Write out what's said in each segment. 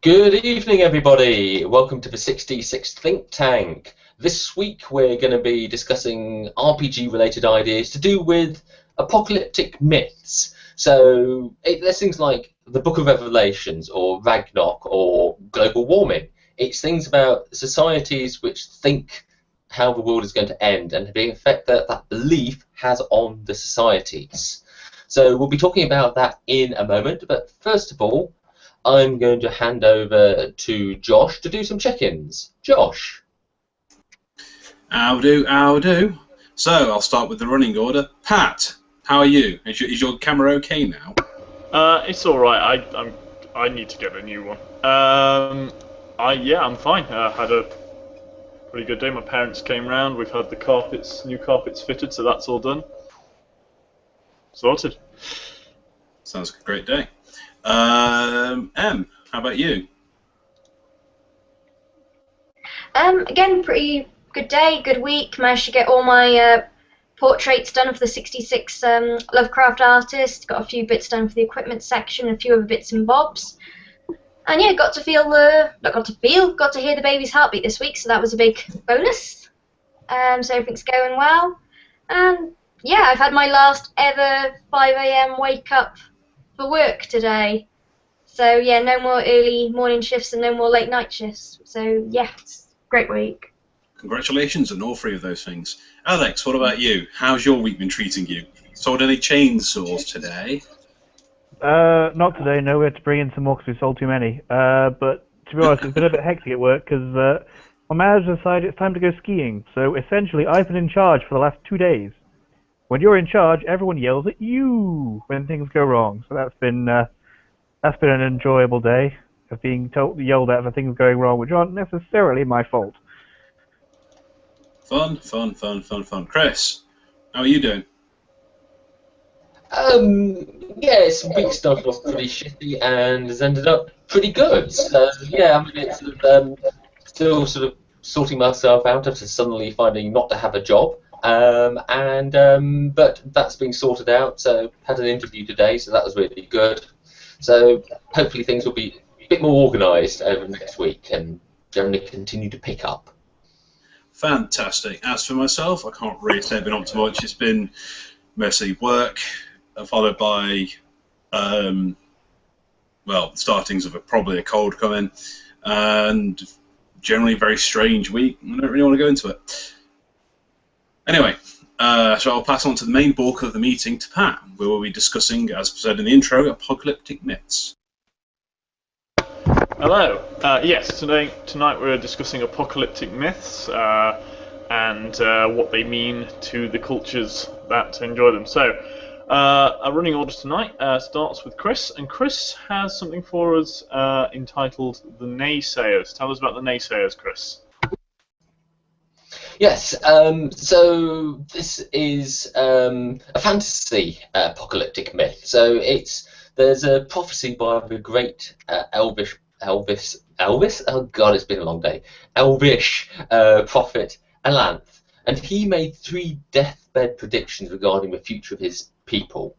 Good evening, everybody. Welcome to the 66th Think Tank. This week we're going to be discussing RPG-related ideas to do with apocalyptic myths. So there's things like the Book of Revelations or ragnarok or global warming. It's things about societies which think how the world is going to end and the effect that that belief has on the societies. So we'll be talking about that in a moment, but first of all, I'm going to hand over to Josh to do some check-ins. Josh. How do. So I'll start with the running order. Pat, how are you? Is your camera okay now? It's all right. I need to get a new one. I'm fine. I had a pretty good day. My parents came round. We've had the new carpets fitted, so that's all done. Sorted. Sounds like a great day. Em, how about you? Again, pretty good day, good week. Managed to get all my portraits done for the 66 Lovecraft artists. Got a few bits done for the equipment section, a few other bits and bobs. And yeah, got to hear the baby's heartbeat this week, so that was a big bonus. So everything's going well. And yeah, I've had my last ever 5 AM wake up for work today. So yeah, no more early morning shifts and no more late night shifts. So yeah, it's a great week. Congratulations on all three of those things. Alex, what about you? How's your week been treating you? Sold any chainsaws today? Not today, no. We had to bring in some more because we sold too many. But to be honest, it's been a bit hectic at work because my manager decided it's time to go skiing. So essentially, I've been in charge for the last 2 days. When you're in charge, everyone yells at you when things go wrong. So that's been an enjoyable day of being yelled at for things going wrong, which aren't necessarily my fault. Fun. Chris, how are you doing? This week started off pretty shitty and has ended up pretty good. So yeah, I mean it's still sort of sorting myself out after suddenly finding not to have a job. But that's being sorted out. So had an interview today, so that was really good. So hopefully things will be a bit more organised over next week and generally continue to pick up. Fantastic. As for myself, I can't really say I've been up to much. It's been mostly work, followed by, startings of probably a cold coming, and generally a very strange week. I don't really want to go into it. Anyway, so I'll pass on to the main bulk of the meeting to Pat, where we'll be discussing, as said in the intro, apocalyptic myths. Hello. Yes, tonight we're discussing apocalyptic myths and what they mean to the cultures that enjoy them. So, our running order tonight starts with Chris, and Chris has something for us entitled The Naysayers. Tell us about the naysayers, Chris. Yes, so this is a fantasy apocalyptic myth. So there's a prophecy by the great Elvish? Oh God, it's been a long day. Elvish prophet Alanth, and he made 3 deathbed predictions regarding the future of his people.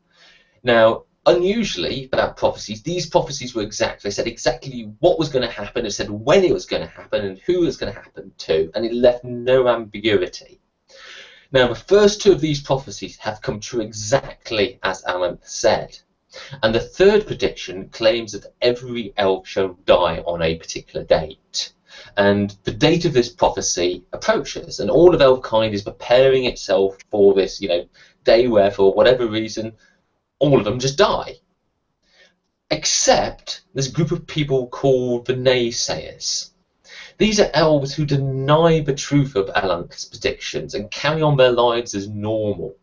Now, unusually about prophecies, these prophecies were exact. They said exactly what was going to happen, it said when it was going to happen and who it was going to happen to, and it left no ambiguity. Now, the first 2 of these prophecies have come true exactly as Alan said. And the 3rd prediction claims that every elf shall die on a particular date. And the date of this prophecy approaches, and all of elfkind is preparing itself for this, day where, for whatever reason, all of them just die. Except there's a group of people called the naysayers. These are elves who deny the truth of Alanth's predictions and carry on their lives as normal.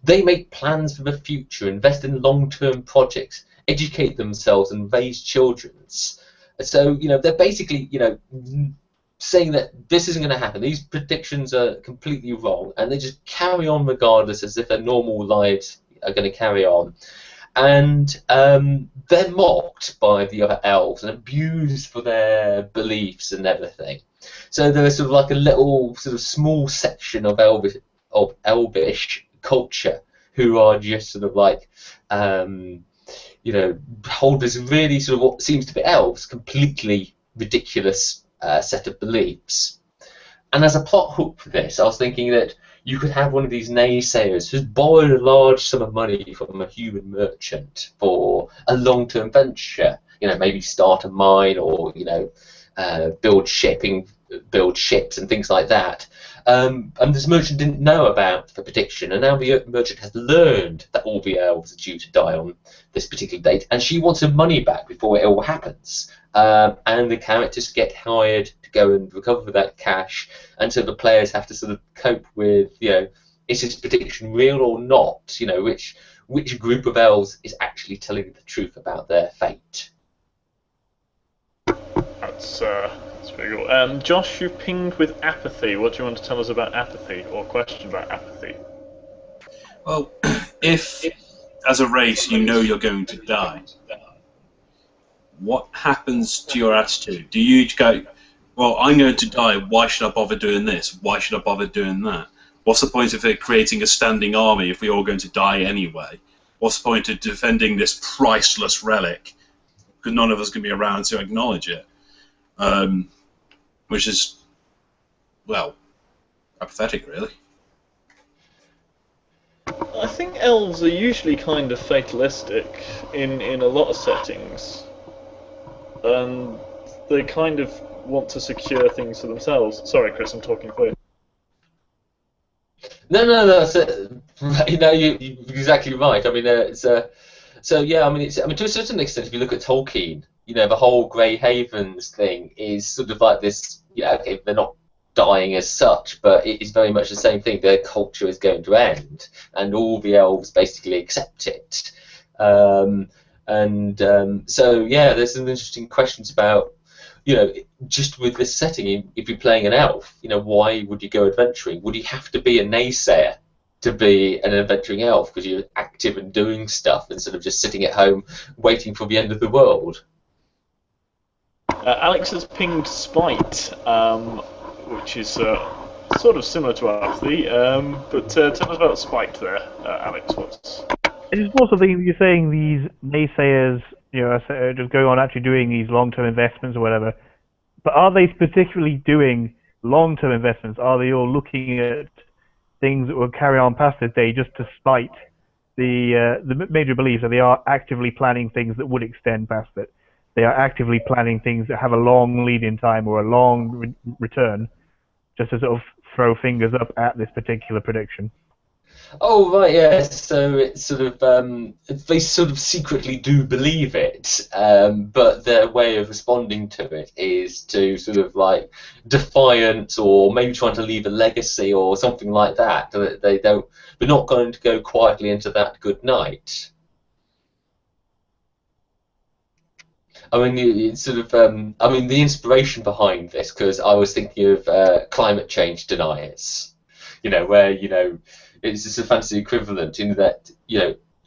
They make plans for the future, invest in long-term projects, educate themselves and raise children. So, they're basically, saying that this isn't going to happen. These predictions are completely wrong, and they just carry on regardless as if their normal lives are going to carry on. And they're mocked by the other elves and abused for their beliefs and everything. So there is sort of like a little sort of small section of elvish culture who are just sort of like hold this really sort of what seems to be elves completely ridiculous set of beliefs. And as a plot hook for this, I was thinking that you could have one of these naysayers who's borrowed a large sum of money from a human merchant for a long-term venture. Maybe start a mine or build ships and things like that. And this merchant didn't know about the prediction, and now the merchant has learned that all the elves are due to die on this particular date, and she wants her money back before it all happens. And the characters get hired to go and recover that cash, and so the players have to sort of cope with, is this prediction real or not? Which group of elves is actually telling the truth about their fate? That's very cool. Josh, you pinged with apathy. What do you want to tell us about apathy, or question about apathy? Well, if as a race you know you're going to die, what happens to your attitude? Do you go, well, I'm going to die, why should I bother doing this? Why should I bother doing that? What's the point of it creating a standing army if we're all going to die anyway? What's the point of defending this priceless relic? Because none of us can be around to acknowledge it. Which is, well, apathetic, really. I think elves are usually kind of fatalistic in a lot of settings. They kind of want to secure things for themselves. Sorry, Chris, I'm talking for you. No, that's it. You're exactly right. I mean, so yeah. I mean, to a certain extent, if you look at Tolkien, the whole Grey Havens thing is sort of like this. Okay, they're not dying as such, but it is very much the same thing. Their culture is going to end, and all the elves basically accept it. So yeah, there's some interesting questions about, just with this setting. If you're playing an elf, why would you go adventuring? Would you have to be a naysayer to be an adventuring elf because you're active and doing stuff instead of just sitting at home waiting for the end of the world? Alex has pinged Spite, which is sort of similar to apathy, but tell us about Spite there, Alex. It's also thinking you're saying these naysayers, just going on actually doing these long-term investments or whatever. But are they particularly doing long-term investments? Are they all looking at things that will carry on past this day just to spite the major beliefs that they are actively planning things that would extend past it? They are actively planning things that have a long lead-in time or a long return, just to sort of throw fingers up at this particular prediction. Oh right, yeah. So it's sort of they sort of secretly do believe it, but their way of responding to it is to sort of like defiance, or maybe trying to leave a legacy or something like that. They're not going to go quietly into that good night. I mean, it's sort of the inspiration behind this, because I was thinking of climate change deniers, where it's just a fantasy equivalent in that,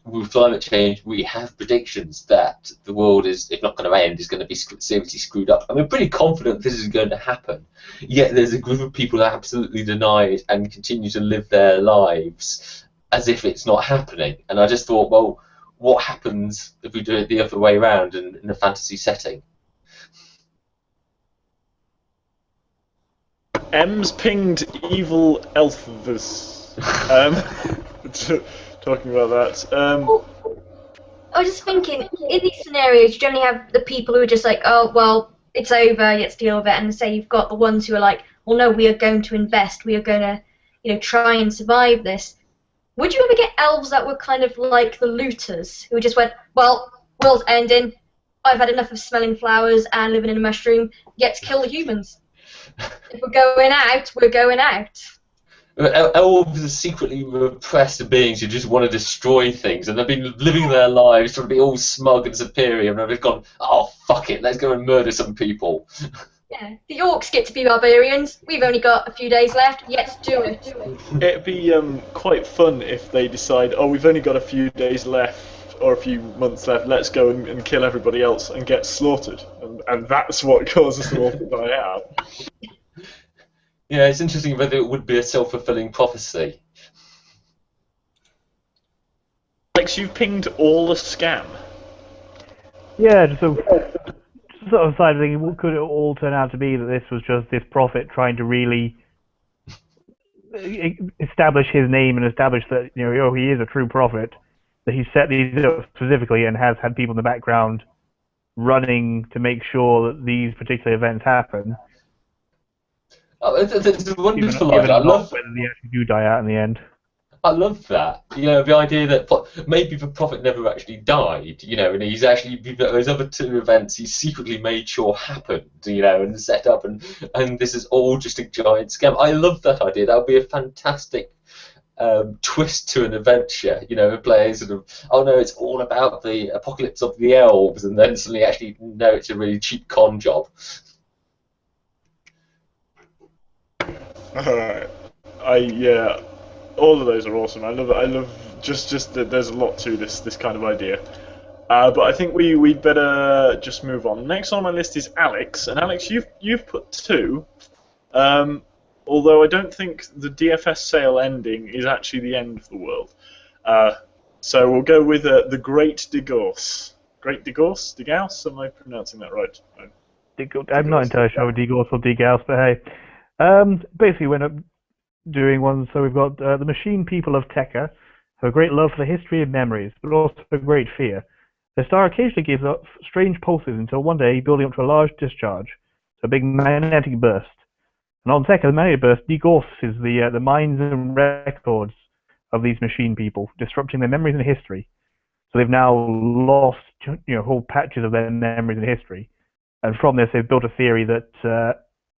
with climate change, we have predictions that the world is, if not going to end, is going to be seriously screwed up. I'm pretty confident this is going to happen. Yet there's a group of people that absolutely deny it and continue to live their lives as if it's not happening. And I just thought, well, what happens if we do it the other way around in a fantasy setting? M's pinged evil elfers. Talking about that. I was just thinking, in these scenarios, you generally have the people who are just like, oh, well, it's over, let's deal with it. And say you've got the ones who are like, well, no, we are going to invest, we are going to, try and survive this. Would you ever get elves that were kind of like the looters, who just went, well, world's ending, I've had enough of smelling flowers and living in a mushroom, let's kill the humans. If we're going out, we're going out. Elves are secretly repressed beings who just want to destroy things, and they've been living their lives trying to be all smug and superior, and they've gone, oh, fuck it, let's go and murder some people. Yeah, the orcs get to be barbarians. We've only got a few days left. Let's do it. It'd be quite fun if they decide, oh, we've only got a few days left or a few months left. Let's go and kill everybody else and get slaughtered, and that's what causes them all to die out. Yeah, it's interesting whether it would be a self-fulfilling prophecy. Alex, you've pinged all the scam. Yeah, just sort of side of thinking, what could it all turn out to be that this was just this prophet trying to really establish his name and establish that, you know, oh, he is a true prophet, that he set these up specifically and has had people in the background running to make sure that these particular events happen. Oh, it's wonderful Given idea. or not whether they actually do die out in the end. I love that. You know, the idea that maybe the prophet never actually died. You know, and he's actually those other two events he secretly made sure happened. You know, and set up, and this is all just a giant scam. I love that idea. That would be a fantastic twist to an adventure. You know, players sort of, oh no, it's all about the apocalypse of the elves, and then suddenly actually no, it's a really cheap con job. Yeah, all of those are awesome. I love just that there's a lot to this kind of idea. But I think we'd better just move on. Next on my list is Alex, and Alex, you've put two. Although I don't think the DFS sale ending is actually the end of the world. So we'll go with the Great Divorce. Great Divorce? Digauss? Am I pronouncing that right? I'm not entirely sure with Digauss or Digauss, but hey. Basically, we end up doing one. So we've got the machine people of Tekka have a great love for the history and memories, but also a great fear. The star occasionally gives up strange pulses until one day, building up to a large discharge, so a big magnetic burst. And on Tekka, the magnetic burst degorses the minds and records of these machine people, disrupting their memories and history. So they've now lost, you know, whole patches of their memories and history. And from this, they've built a theory that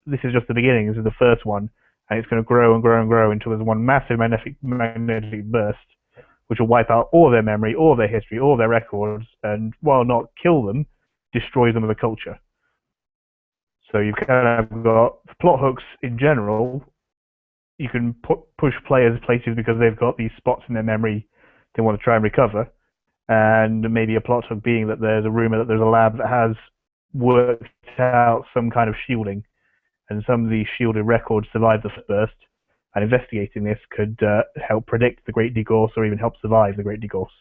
this is just the beginning. This is the first one, and it's going to grow and grow and grow until there's one massive magnetic burst, which will wipe out all of their memory, all of their history, all of their records, and while not kill them, destroy them as a culture. So you've kind of got plot hooks in general. You can push players places because they've got these spots in their memory they want to try and recover, and maybe a plot hook being that there's a rumor that there's a lab that has worked out some kind of shielding, and some of these shielded records survive the burst, and investigating this could help predict the Great Divorce or even help survive the Great Divorce.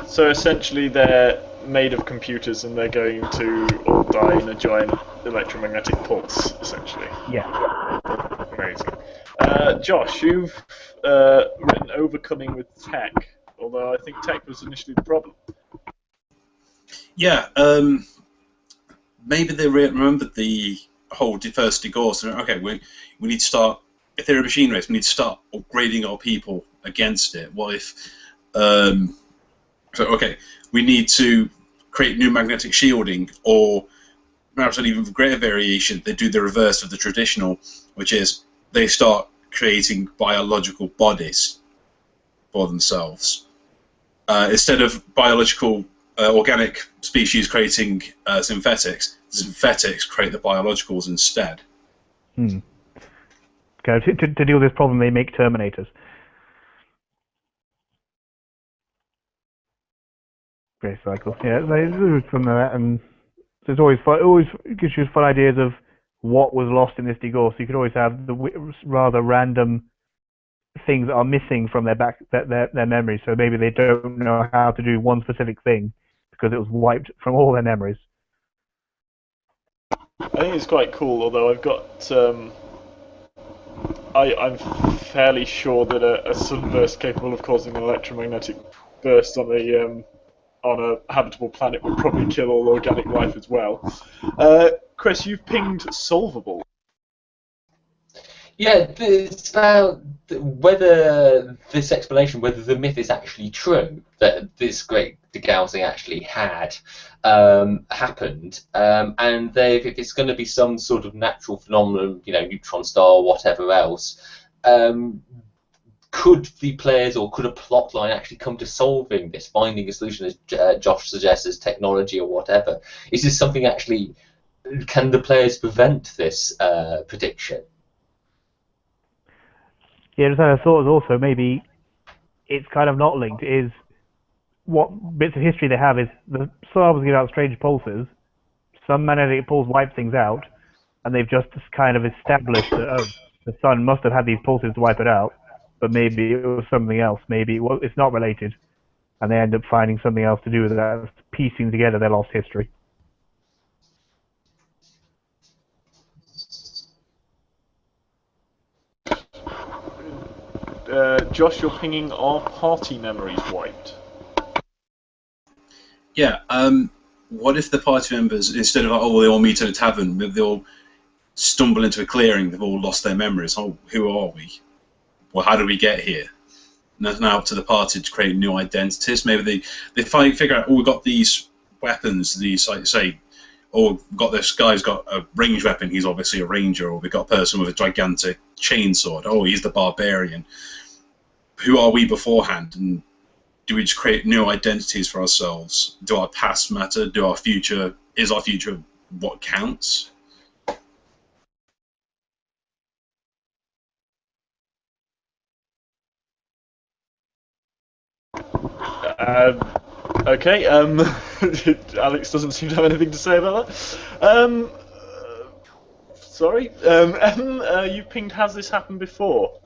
So essentially they're made of computers and they're going to all die in a giant electromagnetic pulse, essentially. Yeah. Amazing. Josh, you've written Overcoming with Tech, although I think tech was initially the problem. Yeah, maybe they remembered the whole first divorce. Okay, we need to start, if they're a machine race, we need to start upgrading our people against it. What if, we need to create new magnetic shielding, or perhaps an even greater variation, they do the reverse of the traditional, which is they start creating biological bodies for themselves. Instead of biological organic species creating synthetics create the biologicals instead. Okay, to deal with this problem, they make Terminators. Great cycle. Yeah, from that, and so it's always fun. It always gives you fun ideas of what was lost in this divorce. You could always have the rather random things that are missing from their memories. So maybe they don't know how to do one specific thing because it was wiped from all their memories. I think it's quite cool, although I've got I'm fairly sure that a sunburst capable of causing an electromagnetic burst on a habitable planet would probably kill all organic life as well. Chris, you've pinged Solvable. Yeah, it's about whether this explanation, whether the myth is actually true, that this great degaussing actually had happened, and if it's going to be some sort of natural phenomenon, you know, neutron star, whatever else, could the players or could a plot line actually come to solving this, finding a solution, as Josh suggests, as technology or whatever? Is this something actually, can the players prevent this prediction? Yeah, just had a thought also maybe it's kind of not linked. Is what bits of history they have is the stars give out strange pulses. Some magnetic pulse wipe things out, and they've just kind of established that the sun must have had these pulses to wipe it out, but maybe it was something else. Maybe it's not related. and they end up finding something else to do with that, piecing together their lost history. Josh, you're pinging our party memories wiped. Yeah. What if the party members, instead of they all meet at a tavern, they all stumble into a clearing, they've all lost their memories? Oh, who are we? Well, how did we get here? And it's now up to the party to create new identities. Maybe they figure out, we've got these weapons, these, like say, we've got this guy's got a ranged weapon, he's obviously a ranger, or we've got a person with a gigantic chainsaw, oh, he's the barbarian. Who are we beforehand? And do we just create new identities for ourselves? Do our past matter? Is our future what counts? Okay. Alex doesn't seem to have anything to say about that. Sorry. You pinged. Has this happened before?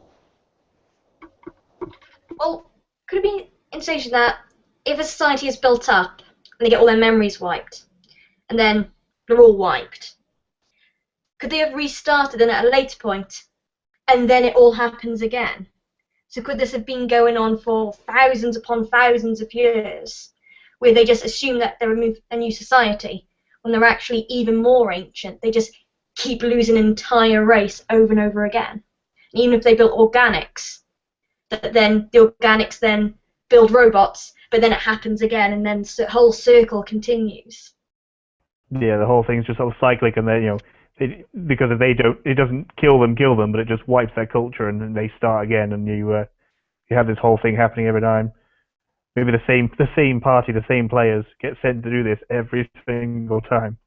Well, could it be in station that if a society is built up and they get all their memories wiped, and then they're all wiped, could they have restarted then at a later point, and then it all happens again? So could this have been going on for thousands upon thousands of years, where they just assume that they're a new society, when they're actually even more ancient? They just keep losing an entire race over and over again. And even if they built organics, then the organics then build robots, but then it happens again, and then the whole circle continues. Yeah, the whole thing's just sort of cyclic, and then because if they don't, it doesn't kill them, but it just wipes their culture, and then they start again, and you have this whole thing happening every time. Maybe the same party, the same players get sent to do this every single time.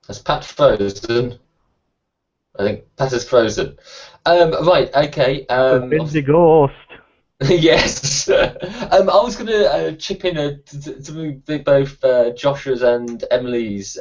Has Pat frozen? I think Pat is frozen. Right, okay. Vince the ghost. Yes. I was going to chip in to both Joshua's and Emily's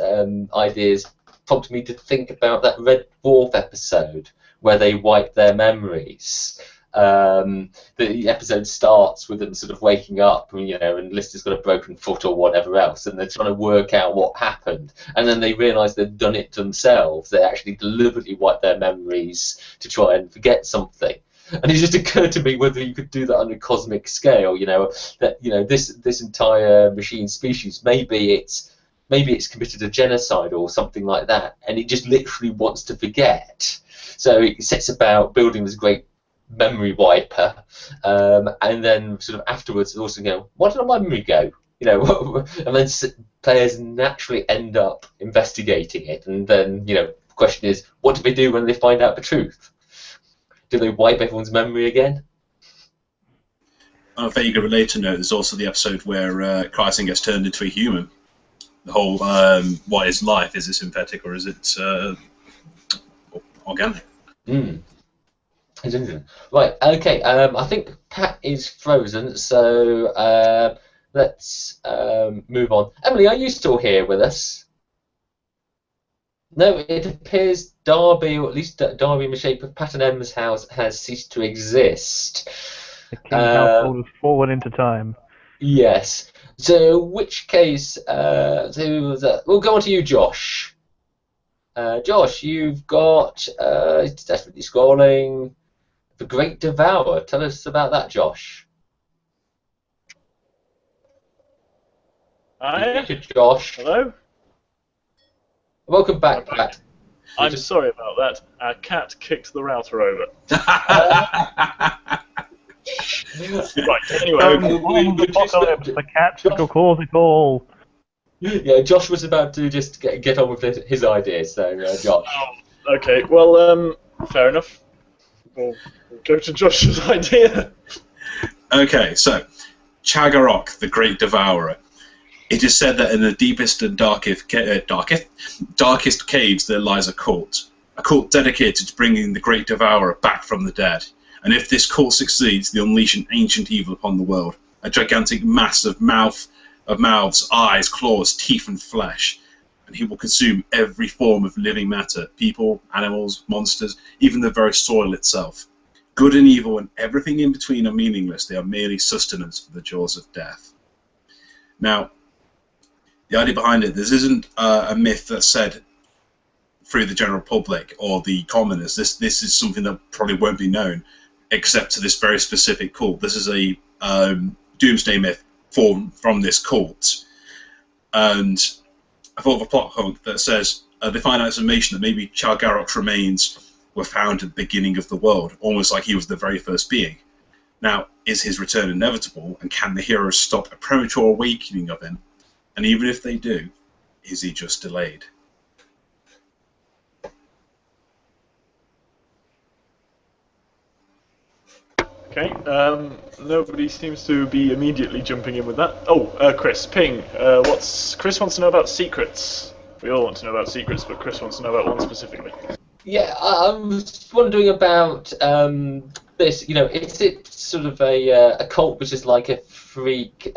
ideas prompted me to think about that Red Dwarf episode where they wipe their memories. The episode starts with them sort of waking up, and Lister's got a broken foot or whatever else, and they're trying to work out what happened, and then they realise they've done it themselves. They actually deliberately wipe their memories to try and forget something. And it just occurred to me whether you could do that on a cosmic scale. This entire machine species, maybe it's committed a genocide or something like that, and it just literally wants to forget. So it sets about building this great memory wiper, and then sort of afterwards also go, where did my memory go? And then players naturally end up investigating it, and then the question is, what do they do when they find out the truth? Do they wipe everyone's memory again? On a vaguely related note, there's also the episode where Christ gets turned into a human. The whole, what is life? Is it synthetic or is it organic? It's interesting. Right, okay, I think Pat is frozen, so let's move on. Emily, are you still here with us? No, it appears Derby, or at least Derby in the shape of Pat and M's house, has ceased to exist. The King's household has fallen into time. Yes. So, in which case, we'll go on to you, Josh. Josh, you've got, it's desperately scrolling, The Great Devourer. Tell us about that, Josh. Hi. Josh. Hello. Welcome back, Pat. I'm sorry about that. Our cat kicked the router over. Right, anyway. The cat will cause it all. Yeah, Josh was about to just get on with his ideas, so Josh. Okay, well, fair enough. We'll go to Josh's idea. Okay, so, Ragnarok, the Great Devourer. It is said that in the deepest and darkest caves there lies a cult dedicated to bringing the Great Devourer back from the dead. And if this cult succeeds, they unleash an ancient evil upon the world, a gigantic mass of mouths, eyes, claws, teeth, and flesh. and he will consume every form of living matter, people, animals, monsters, even the very soil itself. Good and evil and everything in between are meaningless. They are merely sustenance for the jaws of death. Now, the idea behind it, this isn't a myth that's said through the general public or the commoners. This is something that probably won't be known except to this very specific cult. This is a doomsday myth formed from this cult. And I thought of a plot hook that says they find out information that maybe Chargarok's remains were found at the beginning of the world, almost like he was the very first being. Now, is his return inevitable, and can the heroes stop a premature awakening of him? And even if they do, is he just delayed? Okay, nobody seems to be immediately jumping in with that. Oh, Chris, ping. Chris wants to know about secrets. We all want to know about secrets, but Chris wants to know about one specifically. Yeah, I was wondering about this. You know, is it sort of a cult which is like a freak? You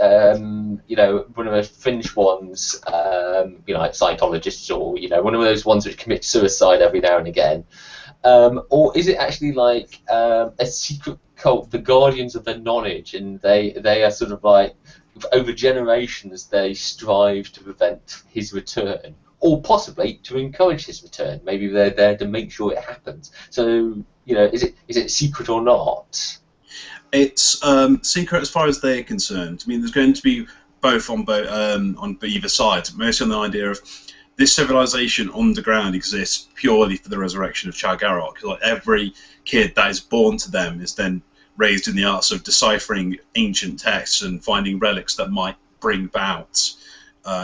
know, one of those fringe ones. You know, like Scientologists, or one of those ones which commit suicide every now and again. Or is it actually like a secret cult, the guardians of the knowledge, and they are sort of like, over generations they strive to prevent his return, or possibly to encourage his return. Maybe they're there to make sure it happens. So, is it secret or not? It's secret as far as they're concerned. I mean, there's going to be both on either side. Mostly on the idea of this civilization underground exists purely for the resurrection of Chargarok. Like, every kid that is born to them is then raised in the arts of deciphering ancient texts and finding relics that might bring about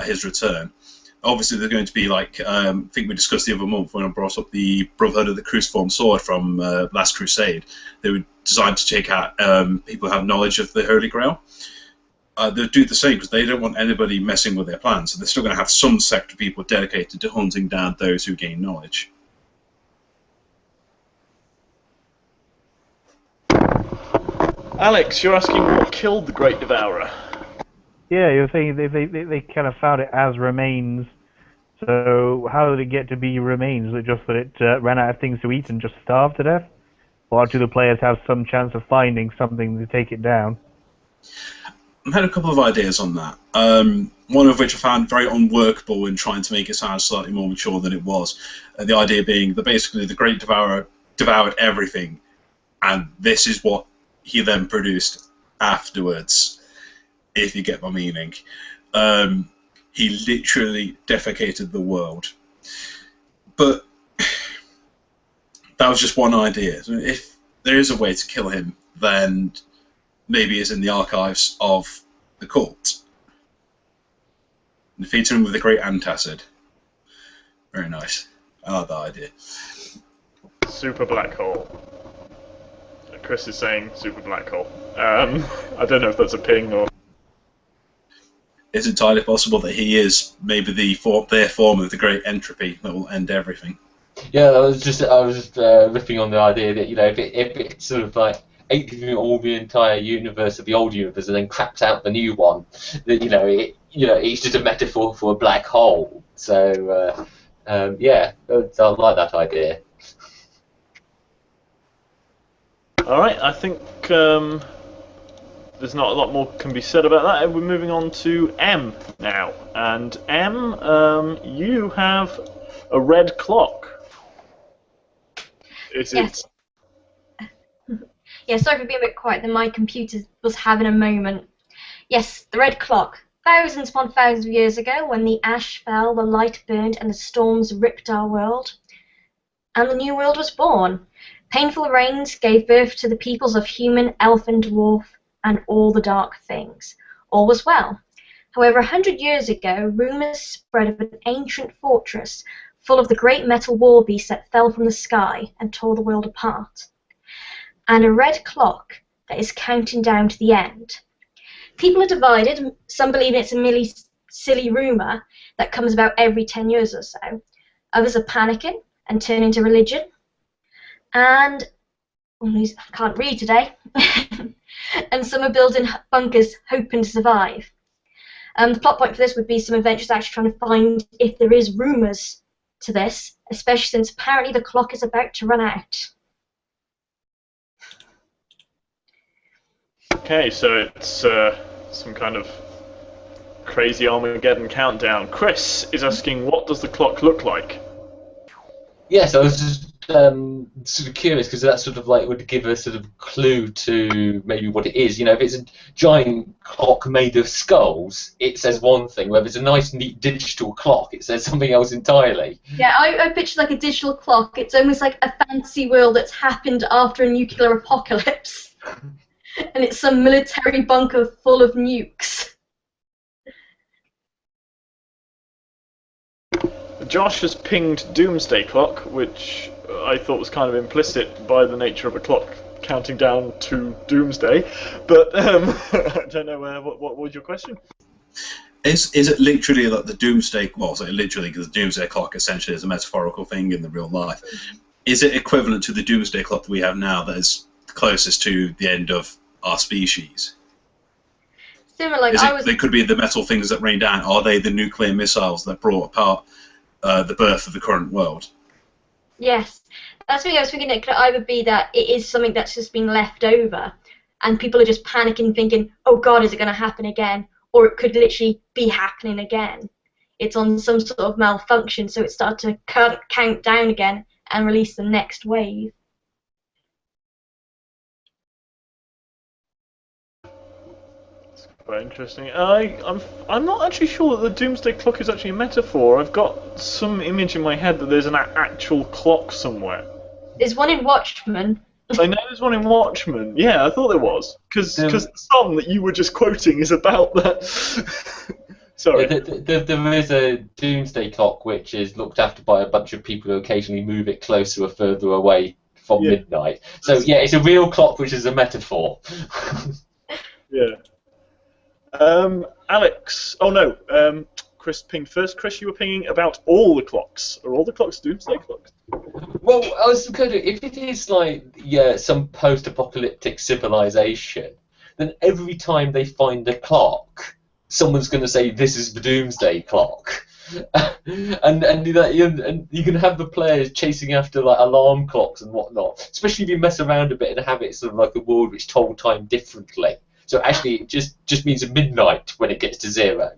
his return. Obviously, they're going to be like, I think we discussed the other month when I brought up the Brotherhood of the Cruciform Sword from Last Crusade. They were designed to take out people who have knowledge of the Holy Grail. They'll do the same because they don't want anybody messing with their plans. So they're still going to have some sect of people dedicated to hunting down those who gain knowledge. Alex, you're asking what killed the Great Devourer? Yeah, you're saying they kind of found it as remains. So how did it get to be remains? Was it just that it ran out of things to eat and just starved to death? Or do the players have some chance of finding something to take it down? I had a couple of ideas on that. One of which I found very unworkable in trying to make it sound slightly more mature than it was. The idea being that basically the Great Devourer devoured everything, and this is what he then produced afterwards, if you get my meaning. He literally defecated the world. But that was just one idea. If there is a way to kill him, then maybe it's in the archives of the cult. Defeat him with the great antacid. Very nice. I like that idea. Super black hole. Chris is saying super black hole. I don't know if that's a ping or... It's entirely possible that he is maybe their form of the great entropy that will end everything. Yeah, I was just riffing on the idea that if it sort of like ate all the entire universe of the old universe and then craps out the new one, that it's just a metaphor for a black hole. So yeah, I like that idea. All right, I think there's not a lot more can be said about that. We're moving on to M now, and M, you have a red clock. Yes. Yeah, sorry for being a bit quiet. Then my computer was having a moment. Yes, the red clock. Thousands upon thousands of years ago, when the ash fell, the light burned, and the storms ripped our world, and the new world was born. Painful rains gave birth to the peoples of human, elf, and dwarf, and all the dark things. All was well. However, 100 years ago, rumours spread of an ancient fortress full of the great metal war beasts that fell from the sky and tore the world apart, and a red clock that is counting down to the end. People are divided. Some believe it's a merely silly rumour that comes about every 10 years or so. Others are panicking and turning to religion. And I can't read today. And some are building bunkers hoping to survive. The plot point for this would be some adventurers actually trying to find if there is rumours to this, especially since apparently the clock is about to run out. Okay, so it's some kind of crazy Armageddon countdown. Chris is asking, what does the clock look like? Yes, I was just sort of curious because that sort of like would give a sort of clue to maybe what it is. You know, if it's a giant clock made of skulls, it says one thing. Where if it's a nice, neat digital clock, it says something else entirely. Yeah, I picture like a digital clock. It's almost like a fantasy world that's happened after a nuclear apocalypse. And it's some military bunker full of nukes. Josh has pinged Doomsday Clock, which I thought was kind of implicit by the nature of a clock counting down to Doomsday. But I don't know, what was your question? Is it literally like the Doomsday? Well, so literally, because the Doomsday Clock essentially is a metaphorical thing in the real life. Is it equivalent to the Doomsday Clock that we have now, that is closest to the end of our species? Similar, like They could be the metal things that rain down. Are they the nuclear missiles that brought apart the birth of the current world? Yes, that's what I was thinking. It could either be that it is something that's just been left over, and people are just panicking, thinking, "Oh God, is it going to happen again?" Or it could literally be happening again. It's on some sort of malfunction, so it started to count down again and release the next wave. Quite interesting. I'm not actually sure that the Doomsday Clock is actually a metaphor. I've got some image in my head that there's an actual clock somewhere. There's one in Watchmen. I know there's one in Watchmen. Yeah, I thought there was. Because the song that you were just quoting is about that. Sorry. There is a Doomsday Clock which is looked after by a bunch of people who occasionally move it closer or further away from midnight. So yeah, it's a real clock which is a metaphor. Yeah. Alex. Oh no. Chris pinged first. Chris, you were pinging about all the clocks. Are all the clocks Doomsday Clocks? Well, I was going to, if it is like some post-apocalyptic civilization, then every time they find a clock, someone's going to say this is the Doomsday Clock, and you can have the players chasing after like alarm clocks and whatnot. Especially if you mess around a bit and have it sort of like a world which told time differently. So actually, it just means midnight when it gets to 0.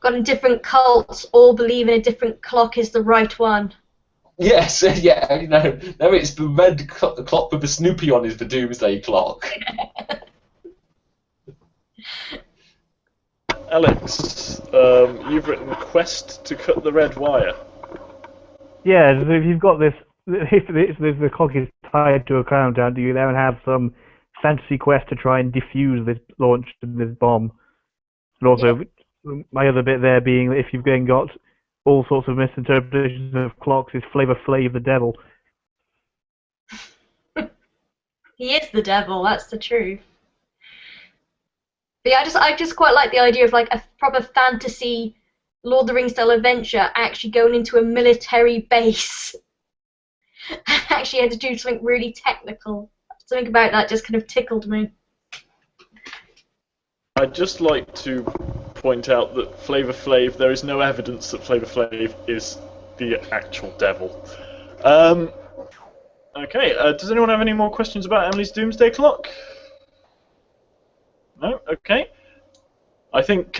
Got in different cults, all believe in a different clock is the right one. Yes, yeah, no, it's the red clock with the Snoopy on is the Doomsday Clock. Alex, you've written quest to cut the red wire. Yeah, so if you've got this, if the clock is tied to a countdown, do you then have some fantasy quest to try and defuse this launch of this bomb? And also, my other bit there being that if you've then got all sorts of misinterpretations of clocks, is Flavor Flav the devil? He is the devil, that's the truth. But yeah, I just quite like the idea of like a proper fantasy Lord of the Rings style adventure actually going into a military base. Actually had to do something really technical. Something about that just kind of tickled me. I'd just like to point out that Flavor Flav, there is no evidence that Flavor Flav is the actual devil. Okay, does anyone have any more questions about Emily's Doomsday Clock? No? Okay. I think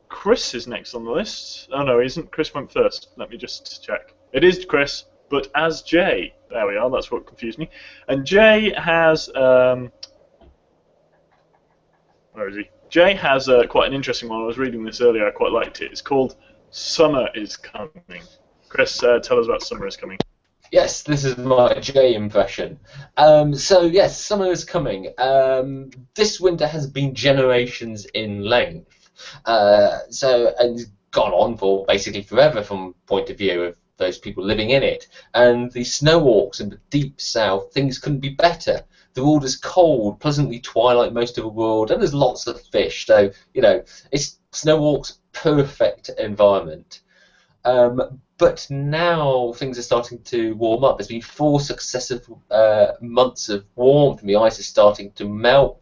Chris is next on the list. Oh no, he isn't. Chris went first. Let me just check. It is Chris, but as Jay. There we are, that's what confused me. And Jay has... where is he? Jay has quite an interesting one. I was reading this earlier, I quite liked it. It's called Summer is Coming. Chris, tell us about Summer is Coming. Yes, this is my Jay impression. So yes, summer is coming. This winter has been generations in length. And it's gone on for basically forever from the point of view of those people living in it. And the snow walks in the deep south, things couldn't be better. The world is cold, pleasantly twilight most of the world, and there's lots of fish. So, it's snow walks, perfect environment. But now things are starting to warm up. There's been 4 successive months of warmth, and the ice is starting to melt.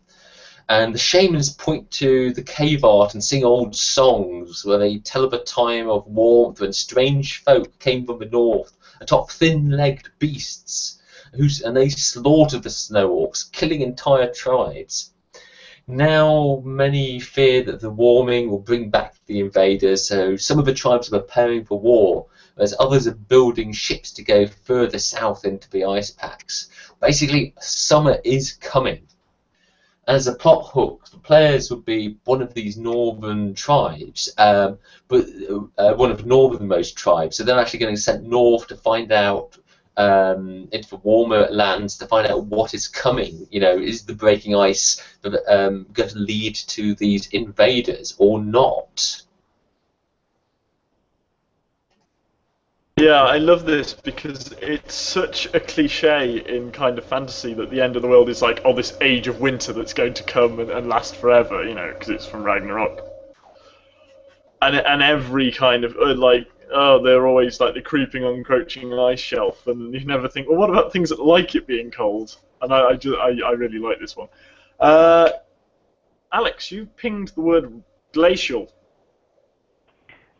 And the shamans point to the cave art and sing old songs where they tell of a time of warmth when strange folk came from the north atop thin-legged beasts, and they slaughtered the snow orcs, killing entire tribes. Now many fear that the warming will bring back the invaders, so some of the tribes are preparing for war, whereas others are building ships to go further south into the ice packs. Basically, summer is coming. As a plot hook, the players would be one of these northern tribes, but one of the northernmost tribes. So they're actually getting sent north to find out, into the warmer lands, to find out what is coming. You know, is the breaking ice going to lead to these invaders or not? Yeah, I love this because it's such a cliche in kind of fantasy that the end of the world is like, oh, this age of winter that's going to come and last forever, you know, because it's from Ragnarok. And every kind of, like, oh, they're always like the creeping, encroaching ice shelf, and you never think, well, what about things that like it being cold? And I really like this one. Alex, you pinged the word glacial.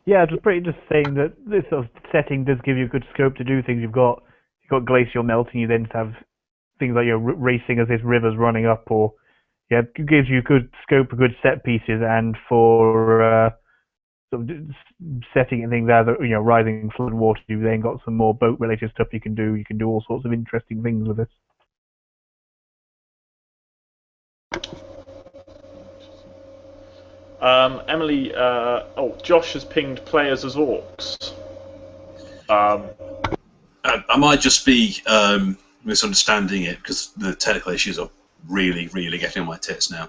Yeah, it was pretty just saying that this sort of setting does give you a good scope to do things. You've got glacial melting. You then have things like you're racing as this river's running up, or it gives you good scope for good set pieces, and for sort of setting and things as rising flood water. You've then got some more boat related stuff you can do. You can do all sorts of interesting things with this. Emily, Josh has pinged players as orcs. I might just be misunderstanding it because the technical issues are really, really getting on my tits now.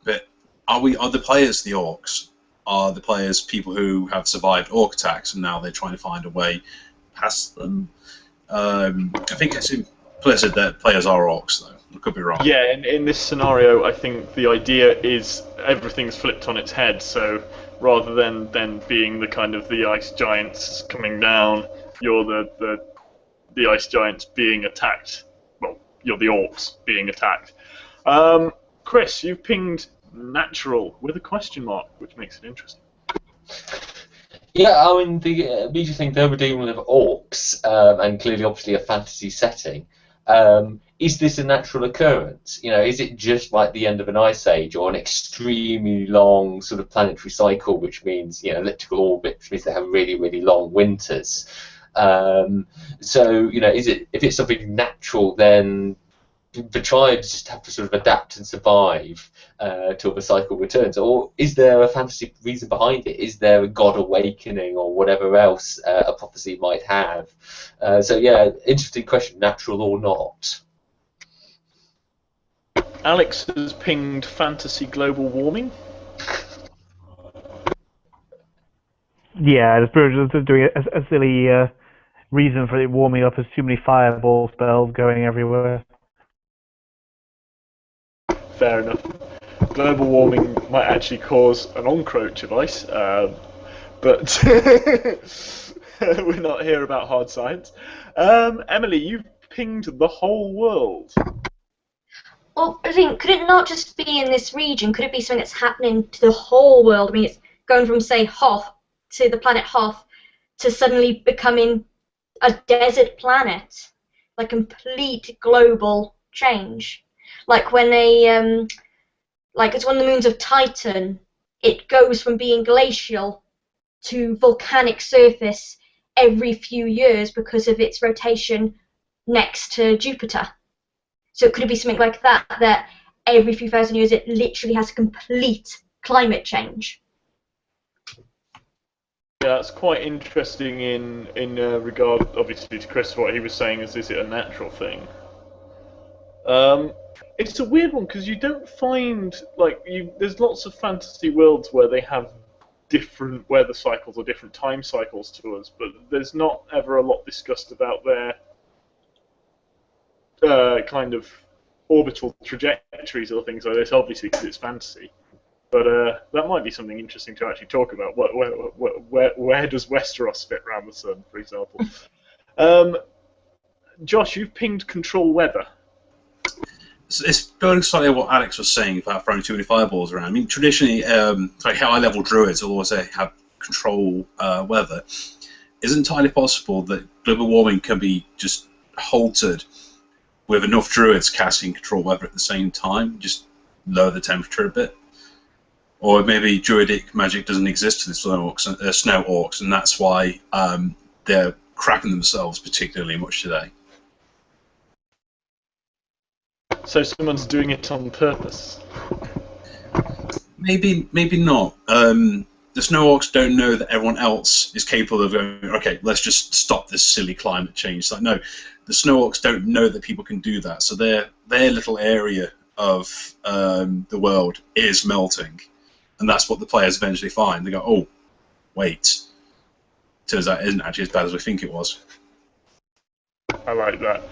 But are the players the orcs? Are the players people who have survived orc attacks and now they're trying to find a way past them? I think it's implicit that players are orcs, though. I could be wrong. Yeah, in this scenario, I think the idea is everything's flipped on its head. So rather than being the kind of the ice giants coming down, you're the ice giants being attacked. Well, you're the orcs being attacked. Chris, you've pinged natural with a question mark, which makes it interesting. Yeah, I mean, the immediate thing they were dealing with orcs, and clearly, obviously, a fantasy setting. Is this a natural occurrence? You know, is it just like the end of an ice age, or an extremely long sort of planetary cycle, which means elliptical orbit, which means they have really, really long winters? So if it's something natural, then the tribes just have to sort of adapt and survive till the cycle returns, or is there a fantasy reason behind it? Is there a god awakening or whatever else a prophecy might have? So yeah, interesting question, natural or not. Alex has pinged fantasy global warming. Yeah, it's just doing a silly reason for it warming up. There's too many fireball spells going everywhere. Fair enough. Global warming might actually cause an encroach of ice, but we're not here about hard science. Emily, you've pinged the whole world. Well, I think, could it not just be in this region? Could it be something that's happening to the whole world? I mean, it's going from, say, Hoth to the planet Hoth to suddenly becoming a desert planet, like complete global change. Like when it's one of the moons of Titan, it goes from being glacial to volcanic surface every few years because of its rotation next to Jupiter. So could it be something like that, that every few thousand years it literally has a complete climate change? Yeah, that's quite interesting in regard, obviously, to Chris. What he was saying is it a natural thing? It's a weird one because you don't find there's lots of fantasy worlds where they have different weather cycles or different time cycles to us, but there's not ever a lot discussed about their kind of orbital trajectories or things like this, obviously because it's fantasy. But that might be something interesting to actually talk about. Where does Westeros fit around the sun, for example? Josh, you've pinged control weather. it's building slightly on what Alex was saying about throwing too many fireballs around. I mean, traditionally, like high-level druids will always have control weather. Is it entirely possible that global warming can be just halted with enough druids casting control weather at the same time, just lower the temperature a bit? Or maybe druidic magic doesn't exist to the snow orcs, and that's why they're crapping themselves particularly much today. So someone's doing it on purpose. Maybe not. The snow orcs don't know that everyone else is capable of going, okay, let's just stop this silly climate change. It's like, no, the snow orcs don't know that people can do that. So their little area of the world is melting. And that's what the players eventually find. They go, oh, wait. Turns out it isn't actually as bad as we think it was. I like that.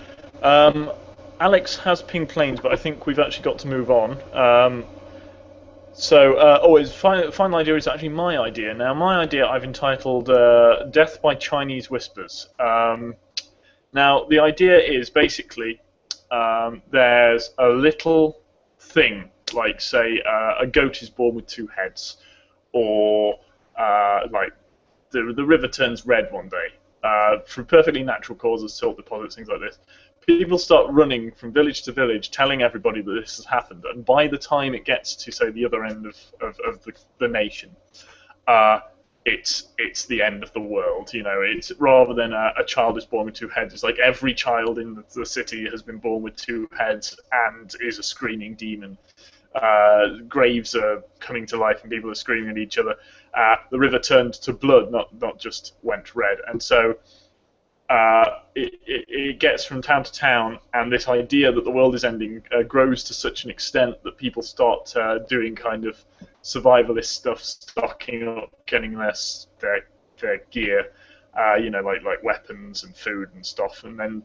Alex has pinged planes, but I think we've actually got to move on. His final idea is actually my idea. Now, my idea I've entitled Death by Chinese Whispers. Now, the idea is basically there's a little thing, like, say, a goat is born with two heads, or like the river turns red one day from perfectly natural causes, silt deposits, things like this. People start running from village to village, telling everybody that this has happened, and by the time it gets to, say, the other end of the nation, it's the end of the world. You know, it's rather than a child is born with two heads. It's like every child in the city has been born with two heads and is a screaming demon. Graves are coming to life and people are screaming at each other. The river turned to blood, not just went red, and so. It gets from town to town, and this idea that the world is ending grows to such an extent that people start doing kind of survivalist stuff, stocking up, getting their gear, like weapons and food and stuff, and then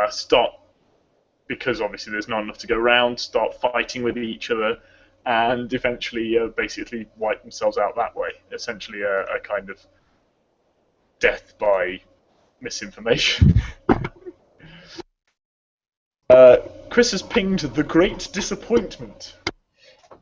start, because obviously there's not enough to go around, start fighting with each other, and eventually basically wipe themselves out that way. Essentially a kind of death by misinformation. Chris has pinged the Great Disappointment.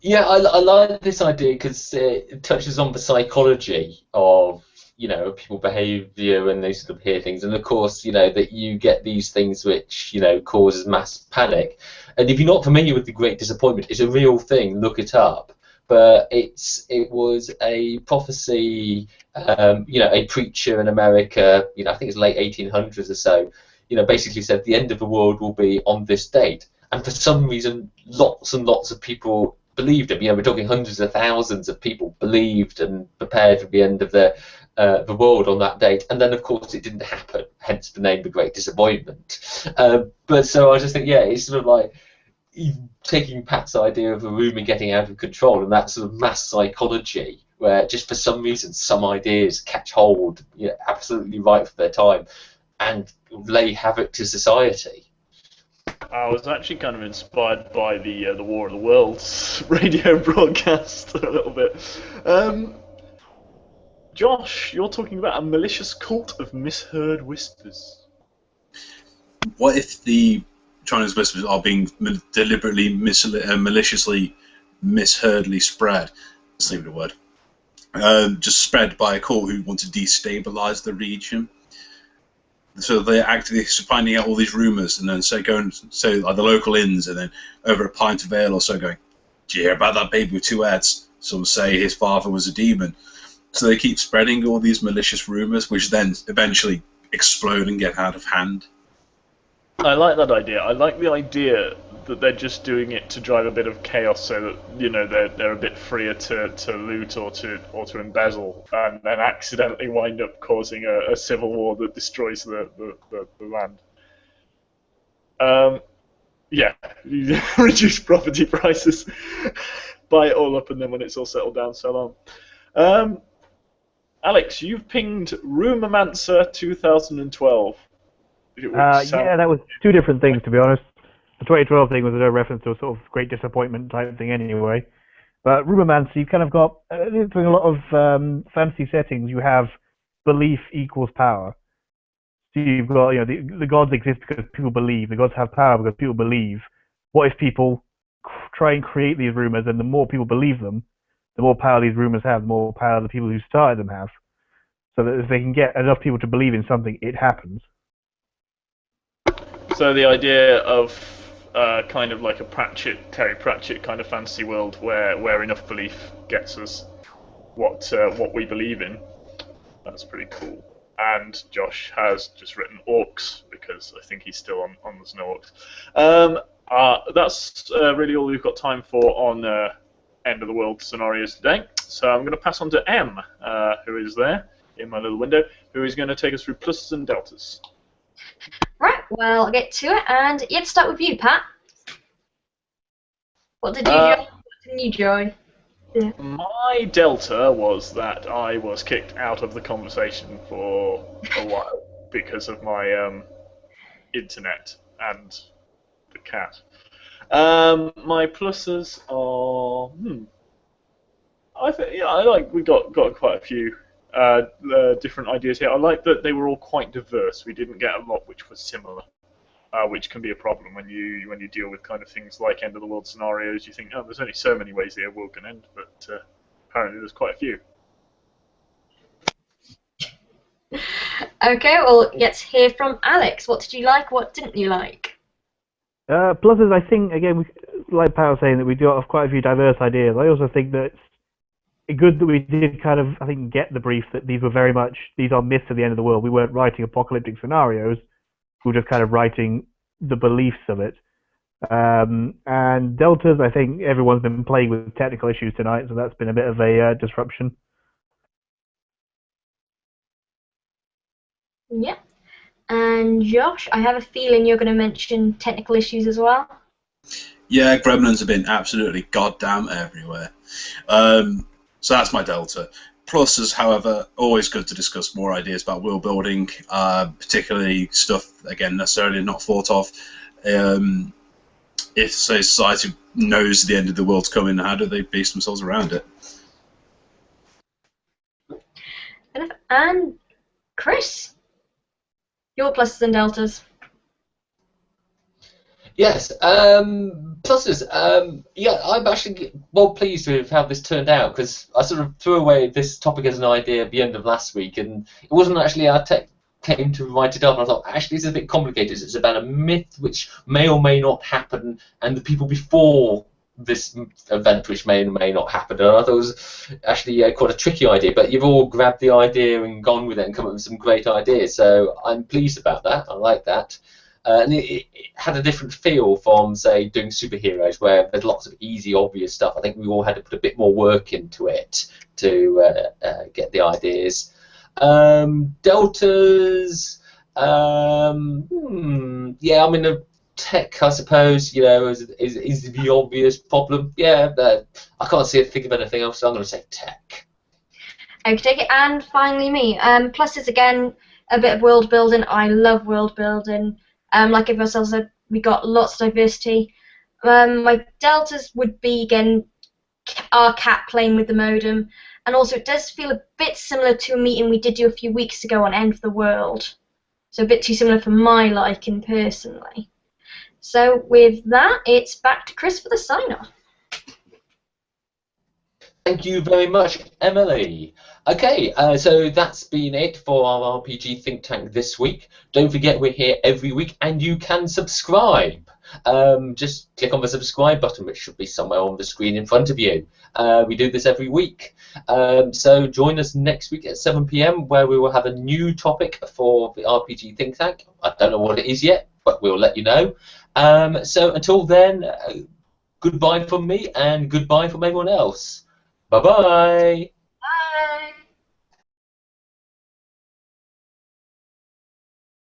Yeah, I like this idea because it touches on the psychology of, you know, people behaviour when they sort of hear things, and of course, you know, that you get these things which, you know, causes mass panic. And if you're not familiar with the Great Disappointment, it's a real thing. Look it up. But it was a prophecy. You know, a preacher in America, you know, I think it's late 1800s or so, you know, basically said the end of the world will be on this date. And for some reason, lots and lots of people believed him. You know, we're talking hundreds of thousands of people believed and prepared for the end of the world on that date. And then, of course, it didn't happen. Hence the name, The Great Disappointment. But so I just think, yeah, it's sort of like taking Pat's idea of a rumour getting out of control and that sort of mass psychology, where just for some reason some ideas catch hold, you know, absolutely right for their time, and lay havoc to society. I was actually kind of inspired by the War of the Worlds radio broadcast a little bit. Josh, you're talking about a malicious cult of misheard whispers. What if the Chinese whispers are being deliberately, maliciously, misheardly spread? Let's leave it a word. Just spread by a cult who want to destabilize the region. So they're actively finding out all these rumours, and then going like the local inns, and then over a pint of ale or so going, "Do you hear about that baby with two heads? Some say his father was a demon." So they keep spreading all these malicious rumours, which then eventually explode and get out of hand. I like that idea. I like the idea that they're just doing it to drive a bit of chaos, so that, you know, they're a bit freer to loot or to embezzle, and then accidentally wind up causing a civil war that destroys the land. Yeah, reduce property prices, buy it all up, and then when it's all settled down, sell on. Alex, you've pinged Rumomancer 2012. Yeah, that was two different things, to be honest. The 2012 thing was a reference to a sort of Great Disappointment type thing anyway. But Rumomancer, you've kind of got, doing a lot of fantasy settings, you have belief equals power. So you've got, you know, the gods exist because people believe. The gods have power because people believe. what if people try and create these rumors, and the more people believe them, the more power these rumors have, the more power the people who started them have. So that if they can get enough people to believe in something, it happens. So the idea of kind of like a Terry Pratchett kind of fantasy world where enough belief gets us what we believe in. That's pretty cool. And Josh has just written orcs because I think he's still on there's no orcs. That's really all we've got time for on end of the world scenarios today. So I'm going to pass on to M, who is there in my little window, who is going to take us through pluses and deltas. Right, well, I'll get to it, and let's start with you, Pat. What did you enjoy? What didn't you enjoy? Yeah. My delta was that I was kicked out of the conversation for a while because of my internet and the cat. My pluses are, I think we got quite a few different ideas here. I like that they were all quite diverse. We didn't get a lot which was similar, which can be a problem when you deal with kind of things like end of the world scenarios. You think, oh, there's only so many ways the world can end, but apparently there's quite a few. Okay, well, let's hear from Alex. What did you like? What didn't you like? Pluses, I think, again, like Pat was saying, that we do have quite a few diverse ideas. I also think that it's good that we did kind of, I think, get the brief that these are myths of the end of the world. We weren't writing apocalyptic scenarios. We were just kind of writing the beliefs of it. And deltas, I think everyone's been playing with technical issues tonight, so that's been a bit of a disruption. Yeah. And Josh, I have a feeling you're going to mention technical issues as well. Yeah, gremlins have been absolutely goddamn everywhere. So that's my delta. Pluses, however, always good to discuss more ideas about world building, particularly stuff, again, necessarily not thought of. If, say, society knows the end of the world's coming, how do they base themselves around it? And Chris, your pluses and deltas. Yes, pluses. Yeah, I'm actually well pleased with how this turned out, because I sort of threw away this topic as an idea at the end of last week, and it wasn't actually our tech came to write it up, and I thought, actually, this is a bit complicated. It's about a myth which may or may not happen, and the people before this event which may or may not happen. And I thought it was actually quite a tricky idea, but you've all grabbed the idea and gone with it and come up with some great ideas, so I'm pleased about that. I like that. And it had a different feel from, say, doing superheroes, where there's lots of easy, obvious stuff. I think we all had to put a bit more work into it to get the ideas. Deltas, yeah, I mean, the tech, I suppose, you know, is the obvious problem. Yeah, I can't think of anything else, so I'm going to say tech. Okay, take it. And finally, me. Pluses again, a bit of world building. I love world building. Like everyone else said, we got lots of diversity. My deltas would be, again, our cat playing with the modem, and also it does feel a bit similar to a meeting we did do a few weeks ago on End of the World, so a bit too similar for my liking personally. So with that, it's back to Chris for the sign-off. Thank you very much, Emily. Okay, so that's been it for our RPG Think Tank this week. Don't forget we're here every week, and you can subscribe. Just click on the subscribe button, which should be somewhere on the screen in front of you. We do this every week. So join us next week at 7 PM, where we will have a new topic for the RPG Think Tank. I don't know what it is yet, but we'll let you know. So until then, goodbye from me, and goodbye from everyone else. Bye-bye.